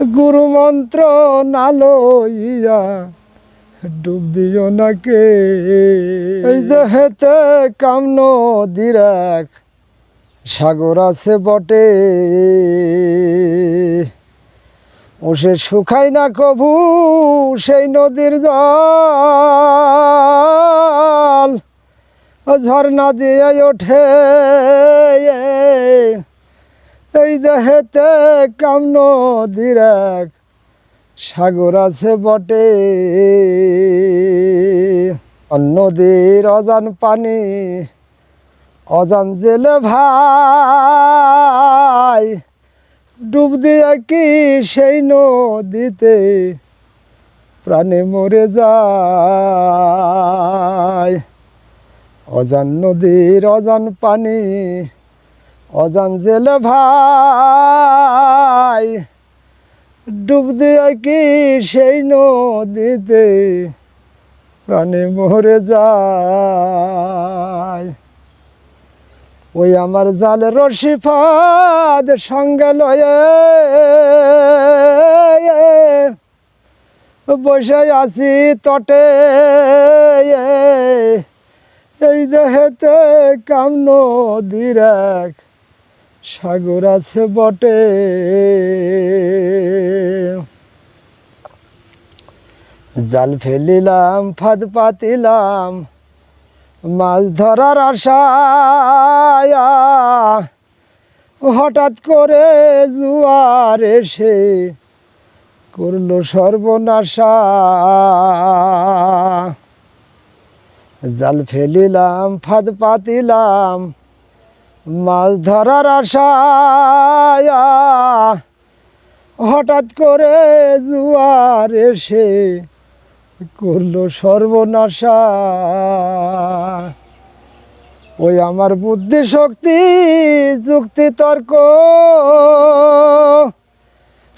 গুরু মন্ত্র না লইয়া ডুব দিও না কে। এই দেহেতে কাম নদীর এক সাগর আছে বটে, ও সে শুকায় না কভু সেই নদীর জল, ঝর্ণা দিয়ে ওঠে। এই দেহেতে কাম নদীর এক সাগর আছে বটে, নদীর অজান পানি অজান জেলে ভাই, ডুব দিয়ে কি সেই নদীতে প্রাণে মরে যায়। অজান নদীর অজান পানি অজান জেলে ভাই, ডুব দিয়ে কি সেই নদীতে প্রাণে মরে যায়। ওই আমার জাল রশি ফাঁদ সঙ্গে লয়ে বসে আছি তটে, এই দেহেতে কাম নদীর এক সাগর আছে বটে। জাল ফেলিলাম ফাঁদ পাতিলাম মাছ ধরার আশায়, হঠাৎ করে জোয়ার এসে করলো সর্বনাশা। জাল ফেলিলাম ফাঁদ পাতিলাম মাছ ধরার আশায়, হঠাৎ করে জোয়ার এসে করলো সর্বনাশা। ওই আমার বুদ্ধি শক্তি যুক্তি তর্ক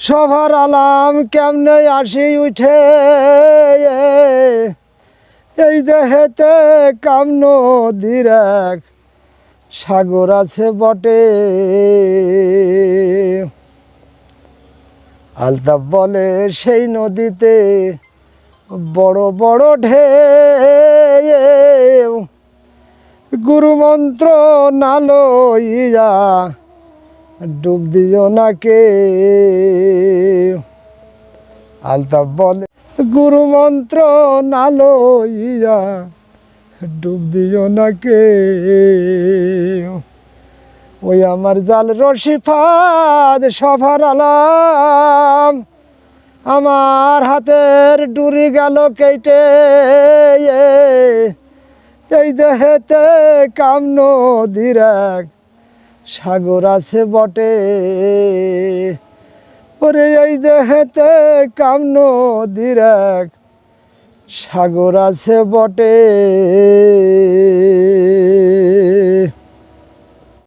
সভার আলাম কেমনে আসি উঠে, এই দেহেতে কাম নদীর এক সাগর আছে বটে। আলতাফ বলে সেই নদীতে বড় বড় ঢেউ, গুরু মন্ত্র না লইয়া ডুব দিও না কে। আলতাফ বলে গুরু মন্ত্র না লইয়া ডুব দিও না কে। ওই আমার জাল রশি ফাঁদ সভার আলাম, আমার হাতের ডুরি গেল কেটে, এই দেহেতে কাম নদীর এক সাগর আছে বটে। ওরে এই দেহেতে কাম নদীর এক সাগর আছে বটে।